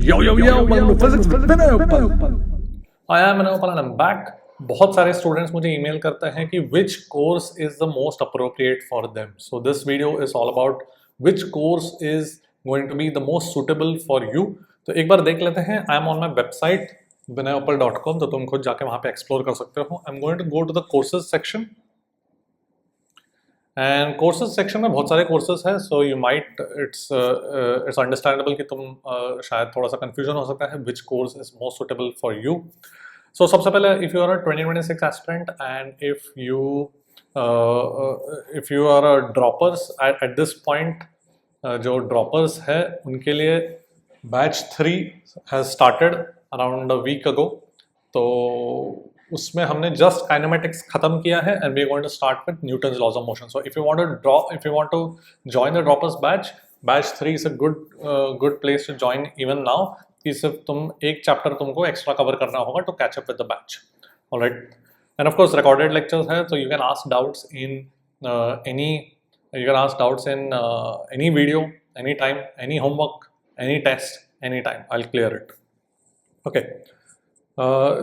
Yo, welcome to Physics with Vinay Uppal. I am Vinay Uppal and I'm back. बहुत सारे students मुझे email करते हैं कि which course is the most appropriate for them. So this video is all about which course is going to be the most suitable for you. तो एक बार देख लेते हैं. I am on my website vinayuppal.com, तो तुम खुद जाके वहाँ पे एक्सप्लोर कर सकते हो. I'm going to go to the courses section. And courses section में बहुत सारे कोर्सेज हैं, so you might it's understandable कि तुम शायद थोड़ा सा कंफ्यूजन हो सकता है which course is most suitable for you. So सबसे पहले if you are a 2026 aspirant and if you are a droppers at this point, जो ड्रॉपर्स है उनके लिए batch 3 has started around a week ago. तो उसमें हमने जस्ट काइनेमेटिक्स खत्म किया है and we are going to start with Newton's laws of motion. So if you want to join the droppers batch 3 is a good place to join even now, कि सिर्फ तुम एक चैप्टर तुमको extra cover करना होगा to catch up with the batch. Alright, and of course recorded lectures है, तो you can ask doubts in any video, any time, any homework, any test, any time. I will clear it. Okay,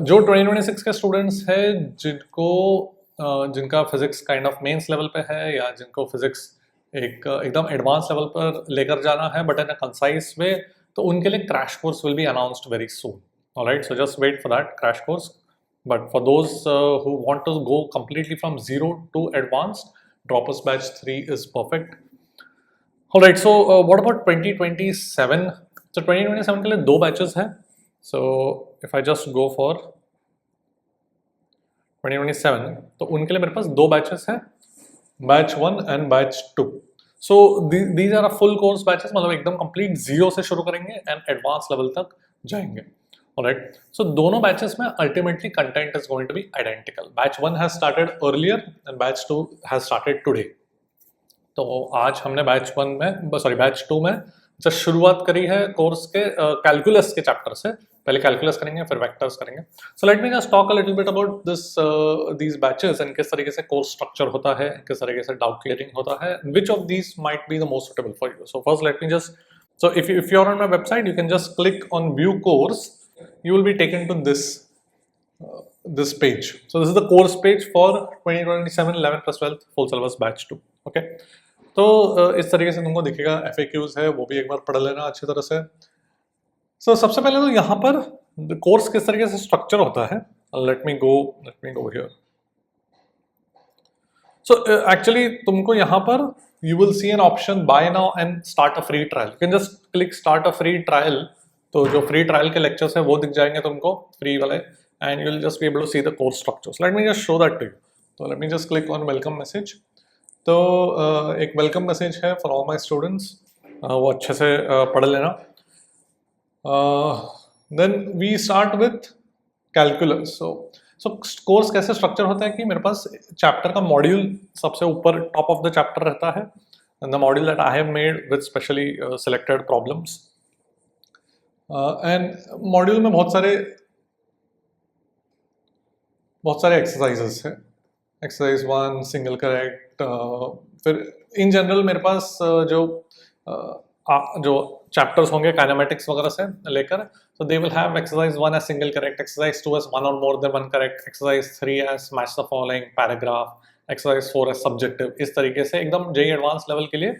जो 2026 के students हैं जिनका physics kind of mains level पे है, या जिनको फिजिक्स एकदम एडवांस लेवल पर लेकर जाना है बट इन अ कंसाइज वे, तो उनके लिए crash course will be announced very soon. Alright, so just wait for that crash course. But for those who want to go completely from zero to advanced, Droppers batch 3 is perfect. Alright, so what about 2027? So 2027 के लिए 2 batches हैं. So if I just go for 2027, तो उनके लिए मेरे पास 2 batches हैं, batch 1 and batch 2. So these are a full course batches, मतलब एकदम कंप्लीट जीरो से शुरू करेंगे एंड एडवांस लेवल तक जाएंगे. ऑलराइट, सो दोनों बैचेस में ultimately content is going to be identical. Batch 1 has started earlier and batch 2 has started today. तो आज हमने बैच 2 में जब शुरुआत करी है कोर्स के कैलकुलस के चैप्टर से. पहले कैलकुलस करेंगे, फिर वेक्टर्स करेंगे. So let me just talk a little bit about these batches and किस तरीके से कोर्स स्ट्रक्चर होता है, किस तरीके से डाउट क्लियरिंग होता है, which of these might be the most suitable for you. So first let me just, so if you are on my website, you can just click on view course. You will be taken to this page. So this is the course page for 2027 11th plus 12th full syllabus batch 2. okay, तो इस तरीके से तुमको दिखेगा. FAQs है, वो भी एक बार पढ़ लेना अच्छी तरह से. So सबसे पहले तो यहाँ पर कोर्स किस तरीके से स्ट्रक्चर होता है. let me go here. So actually तुमको यहाँ पर you will see an option buy now and start a free trial. You can just click start a free trial. तो जो फ्री ट्रायल के लेक्चर्स है वो दिख जाएंगे तुमको, फ्री वाले, and you will just be able to see the course structures. Let me just show that to you. तो let me just click on welcome message. तो एक वेलकम मैसेज है फॉर ऑल माय स्टूडेंट्स, वो अच्छे से पढ़ लेना. Then we start with calculus. So course कैसे स्ट्रक्चर होता है कि मेरे पास चैप्टर का मॉड्यूल सबसे ऊपर टॉप ऑफ द चैप्टर रहता है, and the module that I have made with specially selected problems. And module में बहुत सारे एक्सरसाइजेस हैं. Exercise 1 single correct. फिर इन जनरल मेरे पास जो चैप्टर्स होंगे काइनेमेटिक्स वगैरह से लेकर, so they will have exercise 1 as single correct, exercise 2 as one or more than one correct, exercise 3 as match the following paragraph, exercise 4 as subjective. इस तरीके से एकदम JEE एडवांस लेवल के लिए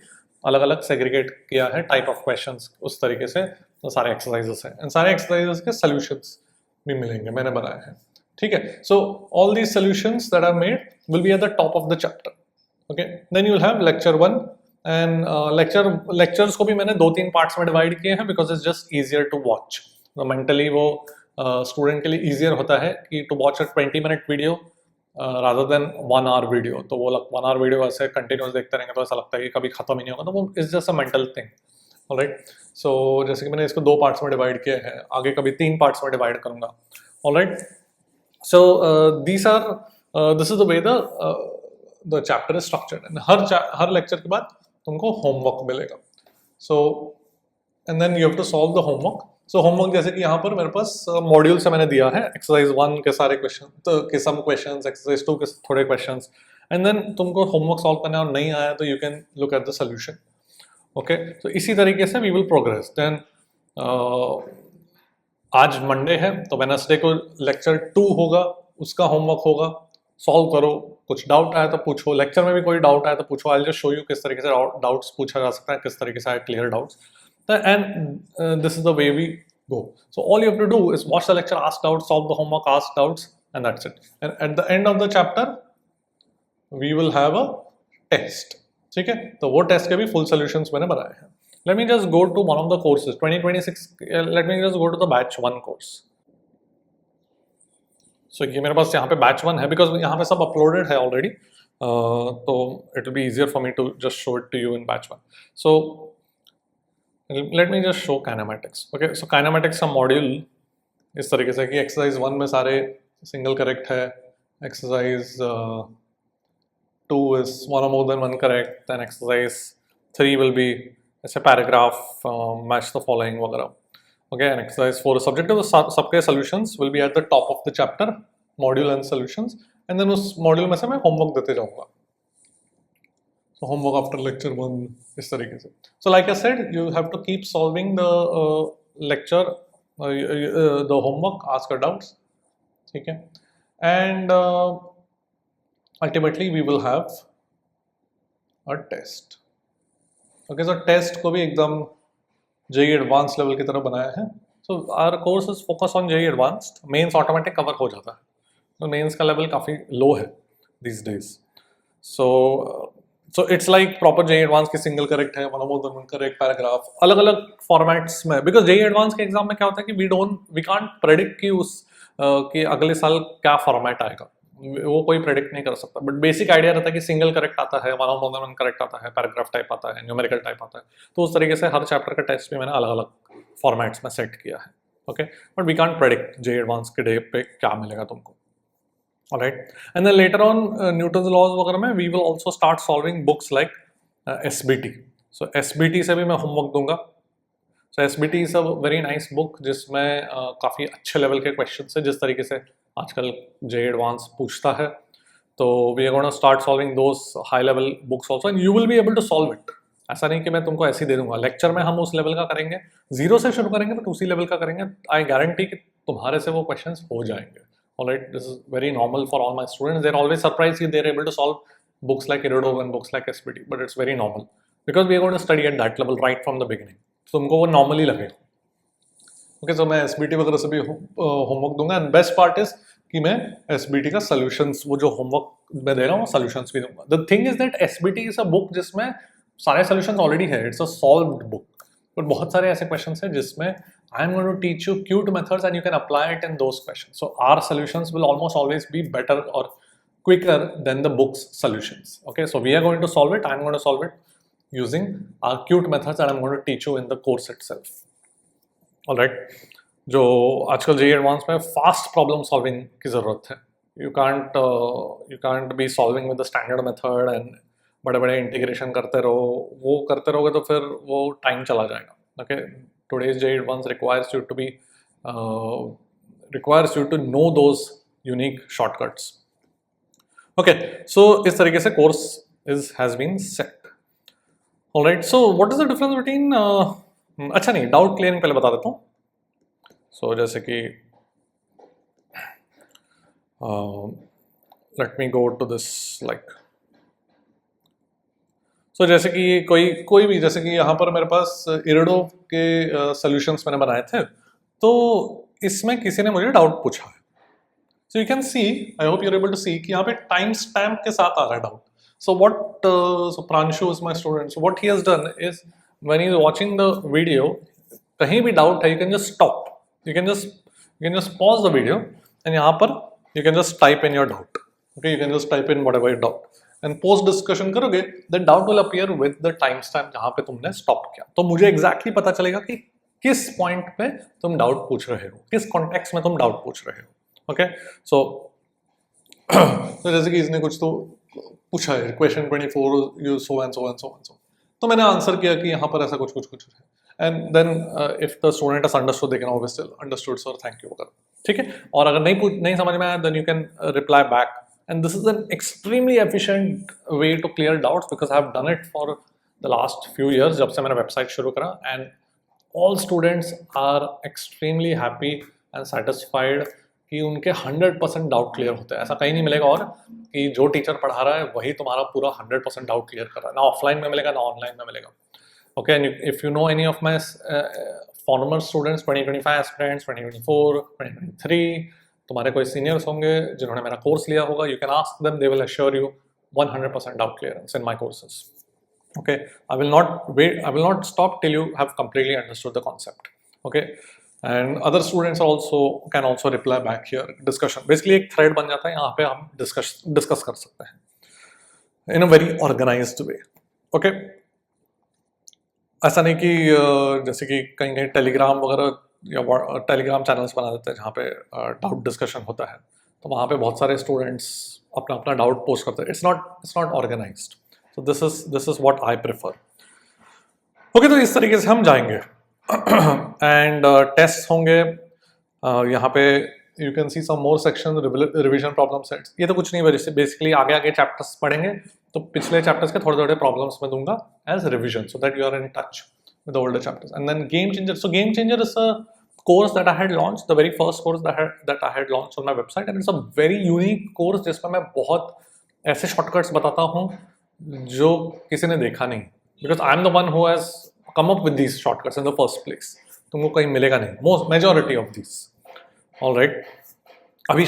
अलग अलग सेग्रीगेट किया है टाइप ऑफ क्वेश्चंस. उस तरीके से तो सारे एक्सरसाइजेस हैं, एंड सारे एक्सरसाइजेस के सॉल्यूशंस भी मिलेंगे, मैंने बनाए हैं. ठीक है, so all these solutions that are made will be at the top of the chapter. Okay, then you will have lecture 1 and lectures को भी मैंने 2-3 पार्ट्स में डिवाइड किए हैं because it's just easier to watch. Mentally वो student के लिए easier होता है कि to watch a 20-minute video rather than 1 hour video. तो वो 1 hour वीडियो ऐसे कंटिन्यूस देखते रहेंगे तो ऐसा लगता है कि कभी खत्म ही नहीं होगा. तो वो is just a mental thing. Alright, so जैसे कि मैंने इसको 2 पार्ट्स में डिवाइड किया है, आगे कभी 3 पार्ट्स में डिवाइड करूंगा. Alright, so this is the way the chapter is structured. And हर लेक्चर के बाद तुमको होमवर्क मिलेगा. So and then you have to solve the homework. So homework जैसे कि यहाँ पर मेरे पास मॉड्यूल से मैंने दिया है, एक्सरसाइज 1 के सारे क्वेश्चन के सम क्वेश्चंस, एक्सरसाइज 2 के थोड़े क्वेश्चंस, एंड देन तुमको होमवर्क सॉल्व करना और नहीं आया तो you can look at the solution. Okay, तो इसी तरीके से वी विल प्रोग्रेस. देन आज मंडे है तो वेडनेसडे को लेक्चर 2 होगा, उसका होमवर्क होगा, सॉल्व करो। कुछ डाउट आया तो पूछो, लेक्चर में भी कोई डाउट आया तो पूछो। आई जस्ट शो यू किस तरीके से डाउट्स पूछा जा सकता है, किस तरीके से clear doubts, and this is the way we go. So all you have to do is watch the lecture, ask doubts, solve the homework, ask doubts, and that's it. And at the end of the chapter, we will have a test. ठीक है, तो वो test के भी full solutions मैंने बनाए हैं. Let me just go to one of the courses 2026. Let me just go to the batch 1 course. So ये मेरे पास यहाँ पे batch 1 है because यहाँ पे सब uploaded है already. तो it will be easier for me to just show it to you in batch 1. So let me just show kinematics. Okay, so kinematics का मॉड्यूल इस तरीके से कि एक्सरसाइज 1 में सारे सिंगल करेक्ट है, exercise 2 is one or more than one correct, then exercise 3 will be ऐसे paragraph, match the following वगैरह. Okay, and exercise 4 is subjective. सबके solutions will be at the top of the chapter, module and solutions, and then उस module में से मैं homework देते जाऊँगा. So homework after lecture 1 इस तरीके से. So like I said, you have to keep solving the lecture, the homework, ask your doubts, ठीक है, and ultimately we will have a test. Okay, so test को भी एकदम JEE Advanced level की तरह बनाया है. So our course is focused on JEE Advanced. Mains automatic cover हो जाता है, तो mains का level काफ़ी low है these days. So it's like proper JEE Advanced की सिंगल करेक्ट है, one or more than one correct paragraph, अलग अलग फॉर्मेट्स में. बिकॉज JEE Advanced के एग्जाम में क्या होता है कि वी कांट प्रेडिक्ट कि कि अगले साल क्या फॉर्मेट आएगा, वो कोई प्रेडिक्ट नहीं कर सकता. बट बेसिक आइडिया रहता है कि सिंगल करेक्ट आता है, वन और मोर देन वन करेक्ट आता है, पैराग्राफ टाइप आता है, न्यूमेरिकल टाइप आता है. तो उस तरीके से हर चैप्टर का टेस्ट भी मैंने अलग अलग फॉर्मेट्स में सेट किया है. Okay, but we can't predict JEE Advanced के डे पे क्या मिलेगा तुमको. Alright, and then later on Newton's laws वगैरह में we will also start solving books like SBT. So SBT से भी मैं होमवर्क दूंगा. So SBT is a very nice book जिसमें काफ़ी अच्छे लेवल के क्वेश्चन है, जिस तरीके से आजकल JEE Advanced पूछता है. तो we are going to start solving those high level books also, and you will be able to solve it. ऐसा नहीं कि मैं तुमको ऐसे ही दे दूंगा. लेक्चर में हम उस लेवल का करेंगे, जीरो से शुरू करेंगे बट उसी लेवल का करेंगे. आई गारंटी कि तुम्हारे से वो क्वेश्चंस हो जाएंगे. Alright, this is very normal for all my students. They're always surprised if they're able to solve books like Irido and books like SBT, but it's very normal because we are going to study at that level right from the beginning. So तुमको वो normally लगेगा. Okay, so मैं SBT वगैरह से भी homework दूंगा, and best part is कि मैं SBT का solutions, वो जो होमवर्क मैं दे रहा हूँ वो solutions भी दूंगा. The thing is that SBT is a book जिसमें सारे solutions already है. It's a solved book. But बहुत सारे ऐसे questions हैं जिसमें I am going to teach you cute methods and you can apply it in those questions. So our solutions will almost always be better or quicker than the book's solutions. Okay, so we are going to solve it. I am going to solve it using our cute methods and I am going to teach you in the course itself. Alright, जो आजकल JEE Advanced में fast problem solving की ज़रूरत है. You can't be solving with the standard method and बड़े-बड़े integration करते रहो. वो करते रहोगे तो फिर वो टाइम चला जाएगा. Okay, today's JEE Advanced requires you to know those unique shortcuts. Okay, so इस तरीके से course has been set. Alright, so what is the difference between अच्छा नहीं, डाउट क्लियरिंग पहले बता देता हूँ. So जैसे कि let me go to this like. So जैसे कि कोई भी, जैसे कि यहाँ पर मेरे पास इरिडो के सॉल्यूशंस मैंने बनाए थे, तो इसमें किसी ने मुझे डाउट पूछा है. So you can see, I hope you're able to see कि यहाँ पे टाइम स्टैम्प के साथ आ रहा है doubt. So so Pranshu is my student. So what he has done is when he is watching the video, कहीं भी doubt है, you can just stop. You can just pause the video and यहाँ पर you can just type in your doubt. Okay, you can just type in whatever you doubt. And post discussion करोगे, then doubt will appear with the timestamp जहाँ पे तुमने stop किया. तो मुझे exactly पता चलेगा कि किस point पे तुम doubt पूछ रहे हो, किस context में तुम doubt पूछ रहे हो. Okay, so जैसे कि इसने कुछ तो पूछा है, question 24 you so and so and so and so. तो मैंने आंसर किया कि यहाँ पर ऐसा कुछ है. And then if the student has understood, they can always still understood sir, thank you वगैरह. ठीक है. और अगर नहीं समझ में आया, then you can reply back. And this is an extremely efficient way to clear doubts because I have done it for the last few years जब से मैंने वेबसाइट शुरू करा. And all students are extremely happy and satisfied कि उनके 100% doubt clear होते हैं. ऐसा कहीं नहीं मिलेगा और कि जो टीचर पढ़ा रहा है वही तुम्हारा पूरा 100% डाउट क्लियर कर रहा है. ना ऑफलाइन में मिलेगा ना ऑनलाइन में मिलेगा. Okay, and if you know any of my former students, 2025 aspirants, 2024, 2023, तुम्हारे कोई सीनियर्स होंगे जिन्होंने मेरा कोर्स लिया होगा, you can ask them, they will assure you 100% doubt clearance in my courses. Okay, I will not stop till you have completely understood the concept. Okay, and other students can also reply back here. Discussion, basically एक thread बन जाता है, यहाँ पे हम discuss कर सकते हैं in a very organized way. Okay, ऐसा नहीं कि जैसे कि कहीं टेलीग्राम वगैरह या टेलीग्राम चैनल्स बना देते हैं जहाँ पे डाउट डिस्कशन होता है, तो वहाँ पे बहुत सारे स्टूडेंट्स अपना अपना डाउट पोस्ट करते हैं. It's not organised. So this is what I prefer. Okay, तो इस तरीके से हम जाएंगे एंड टेस्ट होंगे. यहाँ पे you can see some more section, revision problem sets. ये तो कुछ नहीं, बेसिकली आगे चैप्टर्स पढ़ेंगे तो पिछले चैप्टर्स के थोड़े प्रॉब्लम्स मैं दूंगा as revision, so that you are in touch with the older chapters. And then Game Changer. So Game Changer is a course that I had launched, the very first course that I had launched on my website, and it's a very unique course जिसमें मैं बहुत ऐसे shortcuts बताता हूँ जो किसी ने देखा नहीं, because I am the one who has come up with these shortcuts in the first place. तुमको कहीं मिलेगा नहीं, majority of these. All right. अभी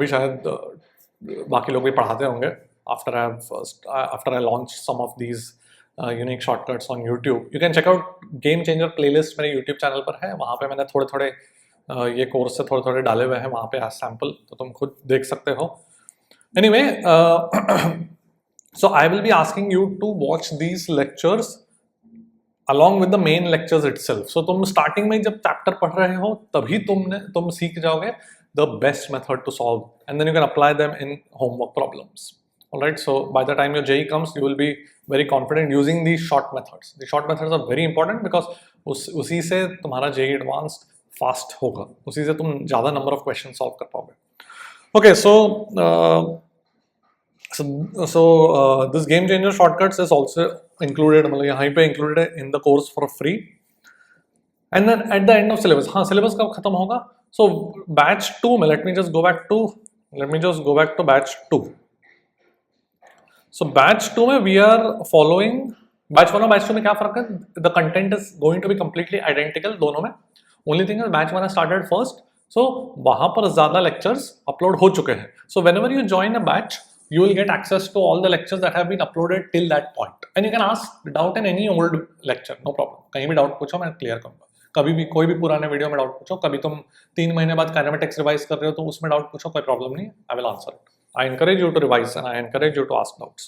शायद बाकी लोग भी पढ़ाते होंगे after I launch some of these unique shortcuts on YouTube. You can check out Game Changer playlist मेरे YouTube चैनल पर है. वहाँ पे मैंने थोड़े ये कोर्स से थोड़े डाले हुए हैं वहाँ पे as sample, तो तुम खुद देख सकते हो. Anyway, so I will be asking you to watch these lectures along with the main lectures itself. So तुम starting में जब chapter पढ़ रहे हो तभी तुम सीख जाओगे the best method to solve, and then you can apply them in homework problems. Alright, so by the time your JEE comes, you will be very confident using these short methods. The short methods are very important because उसी से तुम्हारा JEE advanced fast होगा, उसी से तुम ज़्यादा number of questions solve कर पाओगे. Okay, so this Game Changer shortcuts is also included, मतलब यहाँ पे included है in the course for free. And then at the end of syllabus, हाँ syllabus कब खत्म होगा? So batch 2 में let me just go back to batch 2. So batch 2 में we are following batch 1 और batch 2 में क्या फर्क है? The content is going to be completely identical दोनों में. Only thing is batch 1 has started first, so वहाँ पर ज़्यादा lectures upload हो चुके हैं. So whenever you join a batch, you will get access to all the lectures that have been uploaded till that point, and you can ask doubt in any old lecture, no problem. कहीं भी doubt पूछो, मैं clear करूँगा. कभी भी कोई भी पुराने वीडियो में डाउट पूछो, कभी तुम 3 महीने बाद काइनेमेटिक्स रिवाइज कर रहे हो तो उसमें डाउट पूछो, कोई प्रॉब्लम नहीं है. I will answer it. I encourage you to revise and I encourage you to ask doubts.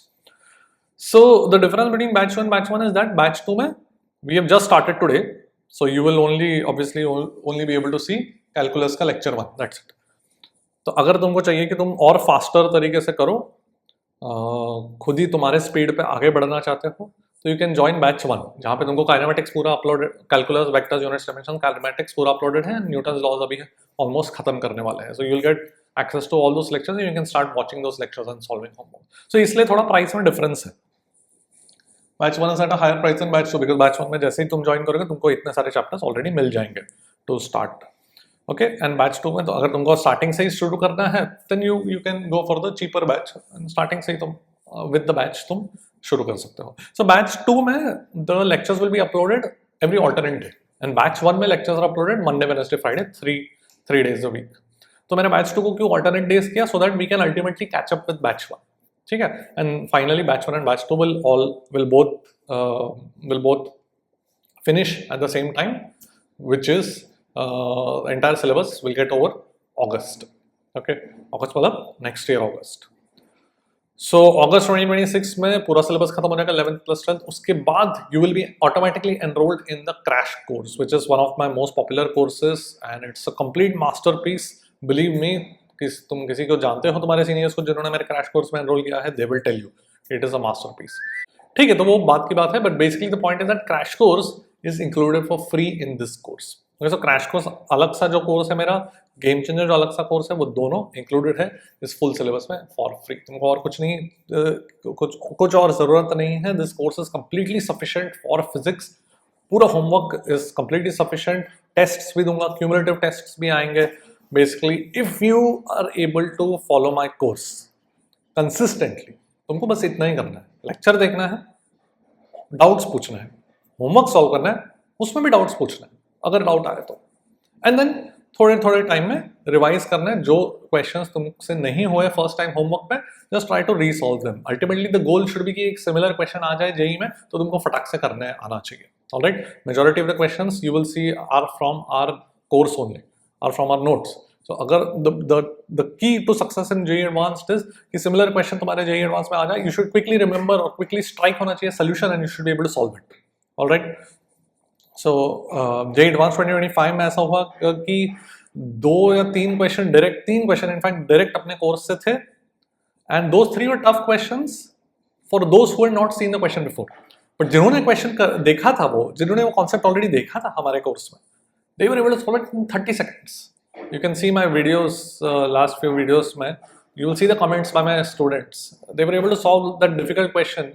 So the difference between batch 2 and batch 1 is that batch 2 में we have just started today, so you will only be able to see calculus का lecture 1. That's it. तो अगर तुमको चाहिए कि तुम और faster तरीके से करो, खुद ही तुम्हारे स्पीड पे आगे बढ़ना चाहते हो, तो यू कैन ज्वाइन बैच 1 जहाँ पे तुमको काइनेमेटिक्स पूरा uploaded, calculus, vectors, units, dimension, kinematics पूरा अपलोडेड है. न्यूटन्स लॉज अभी ऑलमोस्ट खत्म करने वाले हैं, so you will get access to all those lectures, you can start watching those lectures and solving homework. So इसलिए थोड़ा प्राइस में डिफरेंस है. Batch 1 is at a higher price than batch 2 because batch 1 में जैसे ही तुम join करोगे तुमको इतने सारे चैप्टर्स ऑलरेडी मिल जाएंगे to start. Okay, and batch 2 में तो अगर तुमको स्टार्टिंग से ही शुरू करना है then you can go for the cheaper batch, and starting से ही तुम विद द बैच तुम शुरू कर सकते हो. सो बैच 2 में the lectures will be uploaded every alternate day, and batch 1 में lectures are uploaded Monday, Wednesday, Friday, 3 days a week. तो मैंने बैच 2 को क्यों ऑल्टरनेट डेज किया? So that we can ultimately catch up with batch 1. ठीक है, and finally batch 1 and batch 2 will both finish at the same time, which is the entire syllabus will get over August. Okay, August मतलब next year August. So August 2026 में पूरा syllabus खत्म हो जाएगा 11th plus 12th. उसके बाद you will be automatically enrolled in the crash course, which is one of my most popular courses, and it's a complete masterpiece. Believe me, तुम किसी को जानते हो तुम्हारे सीनियर्स को जिन्होंने मेरे क्रैश कोर्स में एनरोल किया है, they will tell you it is a masterpiece. ठीक है, तो वो बात की बात है, but basically the point is that crash course is included for free in this course. So crash course अलग सा जो कोर्स है मेरा, गेम चेंजर जो अलग सा कोर्स है, वो दोनों इंक्लूडेड है इस फुल सिलेबस में फॉर फ्री. तुमको और कुछ नहीं, कुछ और जरूरत नहीं है. This course is completely sufficient for physics पूरा homework is completely sufficient. Tests भी दूंगा, क्यूमुलेटिव टेस्ट्स भी आएंगे. Basically if you are able to follow my course consistently, तुमको बस इतना ही करना है. लेक्चर देखना है, डाउट्स पूछना है, होमवर्क सॉल्व करना है, उसमें भी डाउट्स पूछना है अगर डाउट आए तो, एंड देन थोड़े थोड़े टाइम में रिवाइज करना है. जो क्वेश्चंस तुमसे नहीं हुए फर्स्ट टाइम होमवर्क में, just try to resolve them. Ultimately the goal should be कि एक सिमिलर क्वेश्चन आ जाए जेई में तो तुमको फटाक से करने आना चाहिए. Alright, majority of the questions you will see are from our course only, are from our notes. So अगर the key to success in JEE advanced is कि सिमिलर क्वेश्चन तुम्हारे जेई एडवांस में आ जाए, यू शुड क्विकली रिमेंबर और quickly strike होना चाहिए solution and you should be able to solve it. Alright, so JEE advance 2025 में ऐसा हुआ कि 2 या 3 question direct, 3 question in fact direct अपने कोर्स से थे, and those 3 were tough questions for those who had not seen the question before. But जिन्होंने question देखा था, जिन्होंने वो कॉन्सेप्ट ऑलरेडी देखा था हमारे कोर्स में, they were able to solve it in 30 seconds. You can see my videos, last few videos में, you will see the comments by my students. They were able to solve that difficult question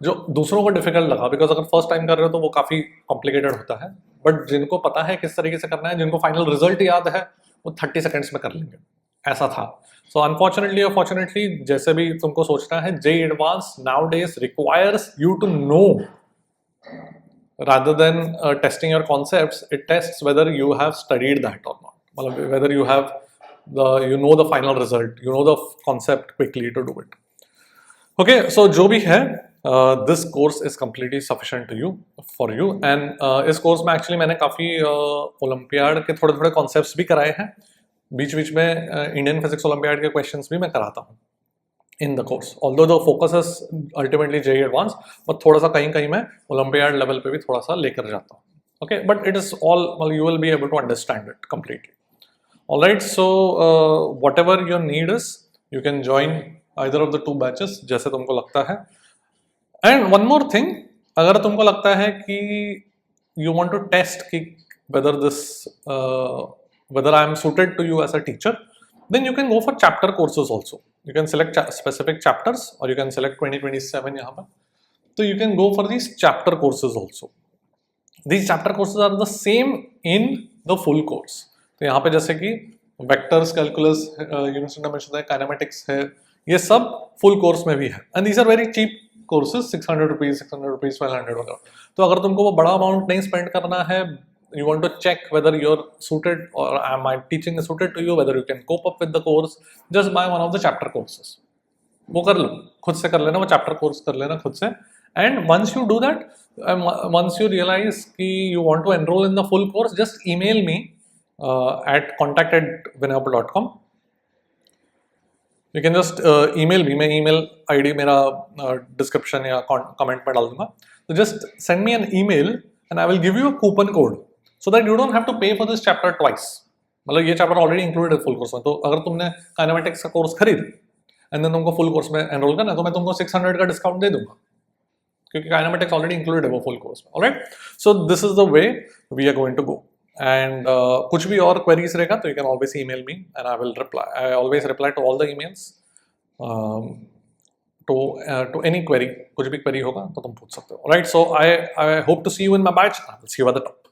जो दूसरों को difficult लगा, because अगर first time कर रहे हो तो वो काफ़ी कॉम्प्लिकेटेड होता है. बट जिनको पता है किस तरीके से करना है, जिनको फाइनल रिजल्ट याद है, वो 30 सेकेंड्स में कर लेंगे. ऐसा था. सो अनफॉर्चुनेटली और फॉर्चुनेटली, जैसे भी तुमको सोचना है, JEE advance nowadays requires you to know, rather than testing your concepts, it tests whether you have studied that or not, whether you have you know the final result, you know the concept quickly to do it. Okay, so जो भी है, this course is completely sufficient to you, for you, and इस course में actually मैंने काफ़ी olympiad के थोड़े थोड़े concepts भी कराए हैं. बीच बीच में इंडियन फिजिक्स ओलंपियाड के questions भी मैं कराता हूँ in the course, although the focus is ultimately JEE Advanced, but थोड़ा सा कहीं कहीं मैं Olympiad level पे भी थोड़ा सा लेकर जाता हूँ. Okay, but it is all, well, you will be able to understand it completely. Alright, so whatever your need is, you can join either of the 2 batches जैसे तुमको लगता है. And one more thing, अगर तुमको लगता है कि you want to test कि whether this whether I am suited to you as a teacher, then you can go for chapter courses also. You can select specific chapters, or you can select 2027 यहाँ पर. So you can go for these chapter courses also. These chapter courses are the same in the full course. तो यहाँ पे जैसे कि vectors, calculus, unit dimensions है, kinematics है, ये सब full course में भी है. And these are very cheap courses, 600 rupees, 600 rupees, 1200 वगैरह. तो अगर तुमको वो बड़ा amount नहीं spend करना है, you want to check whether you're suited or my teaching is suited to you, whether you can cope up with the course, just buy one of the chapter courses. वो कर लो, खुद से कर लेना, वो chapter course कर लेना खुद से. And once you do that, once you realize कि you want to enroll in the full course, just email me at contact@vinayapal.com. You can just email me. मैं email ID मेरा description या comment में डाल दूंगा. So just send me an email and I will give you a coupon code so that you don't have to pay for this chapter twice. मतलब ये chapter already included है full course में. तो अगर तुमने kinematics का course खरीद and then तुमको full course में enroll करना है, तो मैं तुमको 600 का discount दे दूंगा, क्योंकि kinematics already included है वो full course में. Alright, so this is the way we are going to go. And कुछ भी और queries रहेगा तो you can always email me and I will reply. I always reply to all the emails. To any query, कुछ भी query होगा तो तुम पूछ सकते हो. Alright, so I hope to see you in my batch. I will see you at the top.